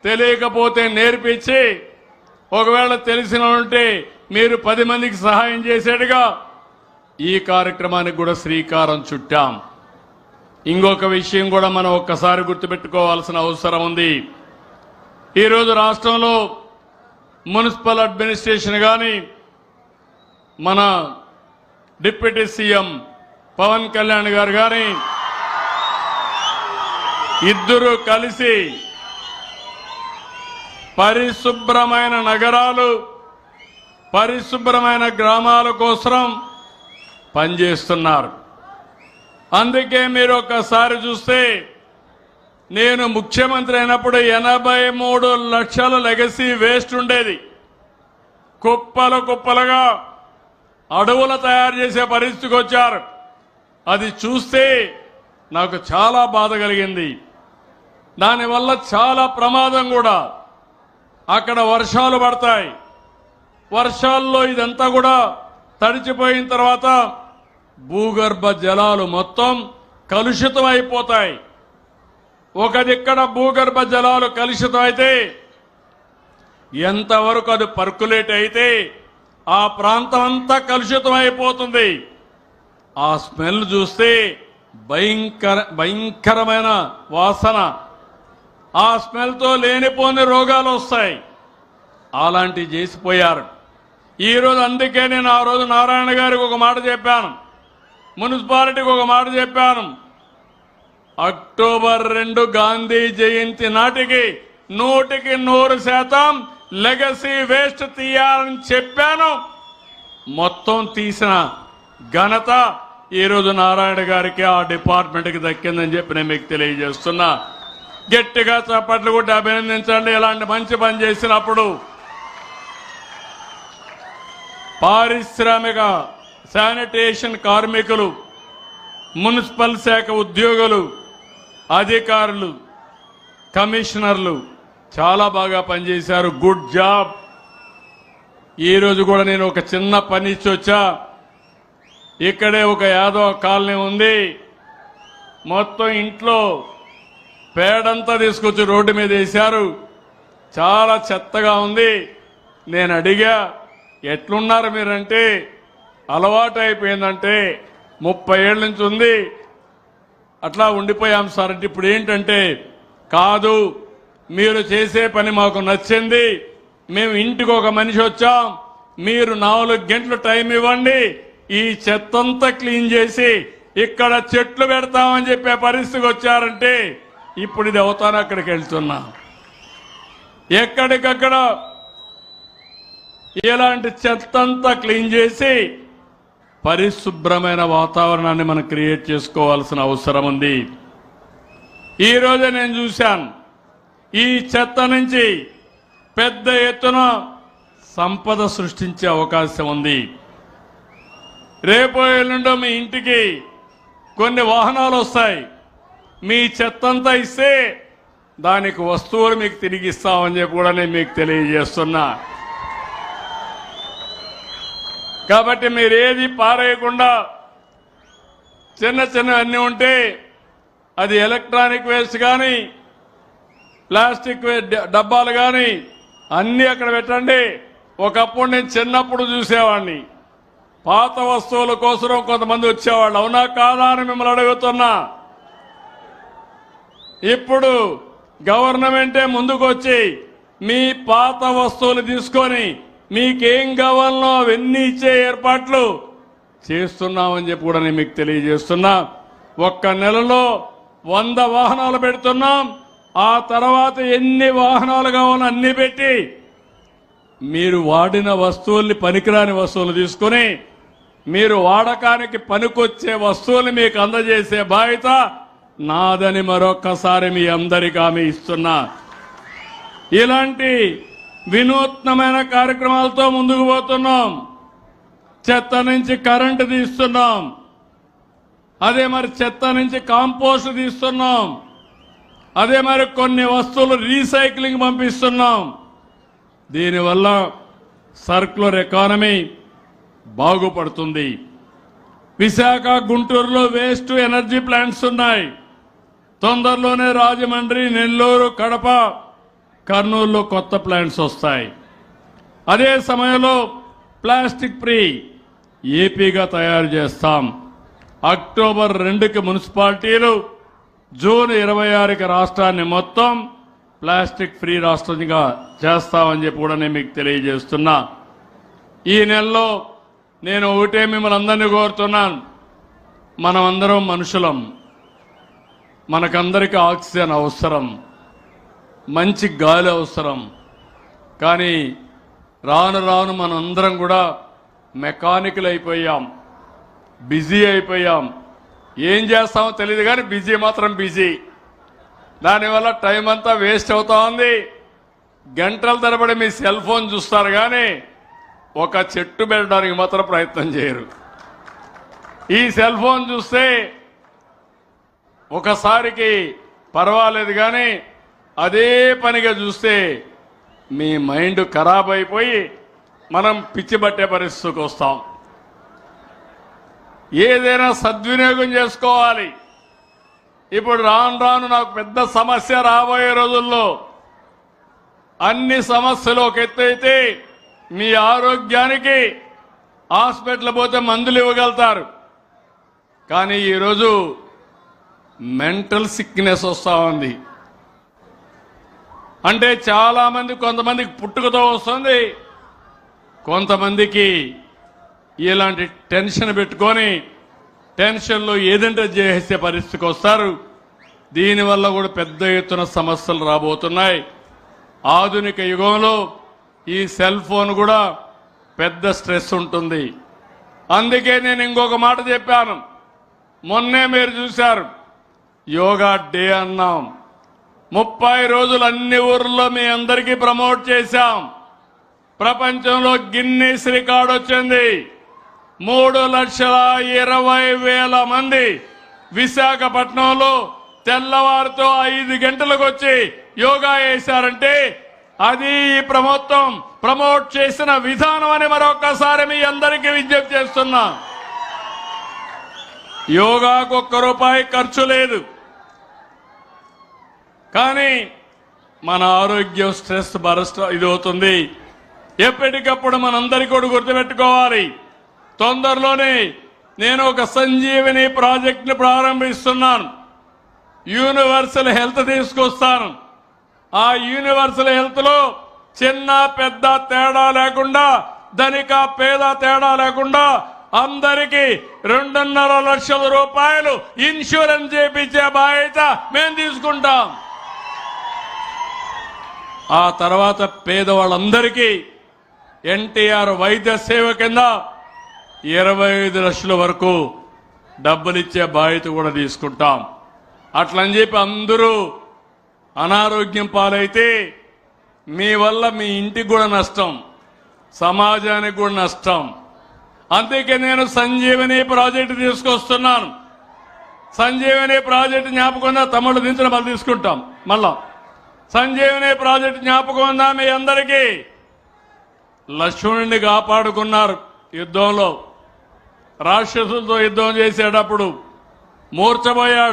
తెలియకపోతే నేర్పించి ఒకవేళ తెలిసిన ఉంటే మీరు 10 మందికి సహాయం చేసేట్టుగా ఈ కార్యక్రమానికి కూడా శ్రీకారం చుట్టాం. ఇంకొక విషయం కూడా మనం ఒక్కసారి గుర్తుపెట్టుకోవాల్సిన అవసరం ఉంది. ఈరోజు రాష్ట్రంలో మున్సిపల్ అడ్మినిస్ట్రేషన్ కానీ మన డిప్యూటీ సీఎం పవన్ కళ్యాణ్ గారు కానీ ఇద్దరు కలిసి పరిశుభ్రమైన నగరాలు పరిశుభ్రమైన గ్రామాల కోసం పనిచేస్తున్నారు. అందుకే మీరు ఒక్కసారి చూస్తే నేను ముఖ్యమంత్రి అయినప్పుడు 83 లక్షల లెగసీ వేస్ట్ ఉండేది. కుప్పలు కుప్పలుగా అడవులు తయారు చేసే పరిస్థితికి వచ్చారు. అది చూస్తే నాకు చాలా బాధ కలిగింది. దానివల్ల చాలా ప్రమాదం కూడా. అక్కడ వర్షాలు పడతాయి, వర్షాల్లో ఇదంతా కూడా తడిచిపోయిన తర్వాత భూగర్భ జలాలు మొత్తం కలుషితం అయిపోతాయి. ఒక దిక్కడ భూగర్భ జలాలు కలుషితం అయితే ఎంతవరకు అది పర్కులేట్ అయితే ఆ ప్రాంతం అంతా కలుషితం అయిపోతుంది. ఆ స్మెల్ చూస్తే భయంకరమైన వాసన. ఆ స్మెల్తో లేనిపోని రోగాలు వస్తాయి. అలాంటివి చేసిపోయారు. ఈరోజు అందుకే నేను ఆ రోజు నారాయణ గారికి ఒక మాట చెప్పాను, మున్సిపాలిటీకి ఒక మాట చెప్పాను. అక్టోబర్ 2 గాంధీ జయంతి నాటికి 100% లెగసీ వేస్ట్ తీయాలని చెప్పాను. మొత్తం తీసిన ఘనత ఈరోజు నారాయణ గారికి ఆ డిపార్ట్మెంట్కి దక్కిందని చెప్పి నేను మీకు తెలియజేస్తున్నా. గట్టిగా చప్పట్లు కొట్టి అభినందించండి. ఇలాంటి మంచి పని చేసినప్పుడు పారిశ్రామిక శానిటేషన్ కార్మికులు, మున్సిపల్ శాఖ ఉద్యోగులు, అధికారులు, కమిషనర్లు చాలా బాగా పనిచేశారు. Good job. ఈరోజు కూడా నేను ఒక చిన్న పని ఇచ్చి వచ్చా. ఇక్కడే ఒక యాదవ కాలనీ ఉంది. మొత్తం ఇంట్లో పేడంతా తీసుకొచ్చి రోడ్డు మీద వేశారు. చాలా చెత్తగా ఉంది. నేను అడిగా, ఎట్లున్నారు మీరంటే, అలవాటు అయిపోయిందంటే 30 ఏళ్ళ నుంచి ఉంది, అట్లా ఉండిపోయాం సార్ అంటే. ఇప్పుడు ఏంటంటే, కాదు మీరు చేసే పని మాకు నచ్చింది, మేము ఇంటికి ఒక మనిషి వచ్చాం, మీరు 4 గంటలు టైం ఇవ్వండి, ఈ చెత్తంతా క్లీన్ చేసి ఇక్కడ చెట్లు పెడతామని చెప్పే పరిస్థితికి వచ్చారంటే ఇప్పుడు ఇది అవుతాను. అక్కడికి వెళ్తున్నా. ఎక్కడికక్కడ ఇలాంటి చెత్తంతా క్లీన్ చేసి పరిశుభ్రమైన వాతావరణాన్ని మనం క్రియేట్ చేసుకోవాల్సిన అవసరం ఉంది. ఈరోజే నేను చూశాను, ఈ చెత్త నుంచి పెద్ద ఎత్తున సంపద సృష్టించే అవకాశం ఉంది. రేపు ఎల్లుండో మీ ఇంటికి కొన్ని వాహనాలు వస్తాయి. మీ చెత్తంతా ఇస్తే దానికి వస్తువులు మీకు తిరిగి ఇస్తామని చెప్పి కూడా నేను మీకు తెలియజేస్తున్నా. కాబట్టి మీరు ఏది పారేయకుండా చిన్న చిన్న అన్నీ ఉంటే, అది ఎలక్ట్రానిక్ వేస్ట్ కానీ ప్లాస్టిక్ డబ్బాలు కానీ అన్నీ అక్కడ పెట్టండి. ఒకప్పుడు నేను చిన్నప్పుడు చూసేవాడిని, పాత వస్తువుల కోసం కొంతమంది వచ్చేవాళ్ళు. అవునా కాదా అని మిమ్మల్ని అడుగుతున్నా. ఇప్పుడు గవర్నమెంటే ముందుకు వచ్చి మీ పాత వస్తువులు తీసుకొని మీకేం కావాలనో అవన్నీ ఇచ్చే ఏర్పాట్లు చేస్తున్నామని చెప్పి కూడా నేను మీకు తెలియజేస్తున్నా. ఒక్క నెలలో 100 వాహనాలు పెడుతున్నాం. ఆ తర్వాత ఎన్ని వాహనాలు కావాలో అన్ని పెట్టి మీరు వాడిన వస్తువుల్ని, పనికిరాని వస్తువులు తీసుకొని మీరు వాడకానికి పనికొచ్చే వస్తువుల్ని మీకు అందజేసే బాధ్యత నాదని మరొక్కసారి మీ అందరికీ హామీ ఇస్తున్నా. ఇలాంటి వినూత్నమైన కార్యక్రమాలతో ముందుకు పోతున్నాం. చెత్త నుంచి కరెంటు తీస్తున్నాం, అదే మరి చెత్త నుంచి కాంపోస్ట్ తీస్తున్నాం, అదే మరి కొన్ని వస్తువులు రీసైక్లింగ్ పంపిస్తున్నాం. దీనివల్ల సర్క్యులర్ ఎకానమీ బాగుపడుతుంది. విశాఖ, గుంటూరులో వేస్ట్ ఎనర్జీ ప్లాంట్స్ ఉన్నాయి. తొందరలోనే రాజమండ్రి, నెల్లూరు, కడప కర్నూలులో కొత్త ప్లాంట్స్ వస్తాయి. అదే సమయంలో ప్లాస్టిక్ ఫ్రీ ఏపీగా తయారు చేస్తాం. అక్టోబర్ 2కి మున్సిపాలిటీలు, జూన్ 26కి రాష్ట్రాన్ని మొత్తం ప్లాస్టిక్ ఫ్రీ రాష్ట్రంగా చేస్తామని చెప్పి కూడా నేను మీకు తెలియజేస్తున్నా. ఈ నెలలో నేను ఒకటే మిమ్మల్ని అందరినీ కోరుతున్నాను. మనమందరం మనుషులం, మనకందరికీ ఆక్సిజన్ అవసరం, మంచి గాలి అవసరం. కానీ రాను రాను మనందరం కూడా మెకానికల్ అయిపోయాం, బిజీ అయిపోయాం. ఏం చేస్తామో తెలియదు కానీ బిజీ మాత్రం బిజీ. దానివల్ల టైం అంతా వేస్ట్ అవుతా ఉంది. గంటల తరబడి మీ సెల్ ఫోన్ చూస్తారు కానీ ఒక చెట్టు పెట్టడానికి మాత్రం ప్రయత్నం చేయరు. ఈ సెల్ ఫోన్ చూస్తే ఒకసారికి పర్వాలేదు కానీ అదే పనిగా చూస్తే మీ మైండ్ ఖరాబ్ అయిపోయి మనం పిచ్చి పట్టే పరిస్థితికి వస్తాం. ఏదైనా సద్వినియోగం చేసుకోవాలి. ఇప్పుడు రాను రాను నాకు పెద్ద సమస్య రాబోయే రోజుల్లో అన్ని సమస్యలు ఒక ఎత్తు అయితే మీ ఆరోగ్యానికి హాస్పిటల్ పోతే మందులు ఇవ్వగలుగుతారు. కానీ ఈరోజు మెంటల్ సిక్నెస్ వస్తూ ఉంది. అంటే చాలా మంది, కొంతమందికి పుట్టుకతో వస్తుంది, కొంతమందికి ఇలాంటి టెన్షన్ పెట్టుకొని టెన్షన్లో ఏదంటే చేసే పరిస్థితికి వస్తారు. దీనివల్ల కూడా పెద్ద ఎత్తున సమస్యలు రాబోతున్నాయి. ఆధునిక యుగంలో ఈ సెల్ ఫోన్ కూడా పెద్ద స్ట్రెస్ ఉంటుంది. అందుకే నేను ఇంకొక మాట చెప్పాను. మొన్నే మీరు చూశారు, యోగా డే అన్నాం. 30 రోజులు అన్ని ఊర్లో మీ అందరికీ ప్రమోట్ చేశాం. ప్రపంచంలో గిన్నీస్ రికార్డు వచ్చింది. 3,20,000 మంది విశాఖపట్నంలో తెల్లవారితో 5 గంటలకు వచ్చి యోగా చేశారంటే అది ఈ ప్రభుత్వం ప్రమోట్ చేసిన విధానం అని మరొకసారి మీ అందరికీ విజ్ఞప్తి చేస్తున్నా. యోగాకు ₹1 ఖర్చు లేదు. కానీ మన ఆరోగ్యం స్ట్రెస్ బరస్ట్ ఇది అవుతుంది. ఎప్పటికప్పుడు మనందరికీ కూడా గుర్తుపెట్టుకోవాలి. తొందరలోనే నేను ఒక సంజీవిని ప్రాజెక్టును ప్రారంభిస్తున్నాను. యూనివర్సల్ హెల్త్ తీసుకొస్తాను. ఆ యూనివర్సల్ హెల్త్ లో చిన్న పెద్ద తేడా లేకుండా, ధనిక పేద తేడా లేకుండా అందరికీ 2.5 లక్షల రూపాయలు ఇన్సూరెన్స్ చేయించే బాధ్యత మేము తీసుకుంటాం. ఆ తర్వాత పేదవాళ్ళందరికీ ఎన్టీఆర్ వైద్య సేవ కింద 25 లక్షల వరకు డబ్బులిచ్చే బాధ్యత కూడా తీసుకుంటాం. అట్లని చెప్పి అందరూ అనారోగ్యం పాలైతే మీ వల్ల మీ ఇంటికి కూడా నష్టం, సమాజానికి కూడా నష్టం. అందుకే నేను సంజీవని ప్రాజెక్టు తీసుకొస్తున్నాను. సంజీవని ప్రాజెక్టు జ్ఞాపకం తమ్ముళ్ళు దించడం మళ్ళీ తీసుకుంటాం. మళ్ళా సంజీవని ప్రాజెక్టు జ్ఞాపకం ఉందా మీ అందరికీ? లక్ష్మణుడిని కాపాడుకున్నారు యుద్ధంలో. రాక్షసులతో యుద్ధం చేసేటప్పుడు మూర్ఛపోయాడు.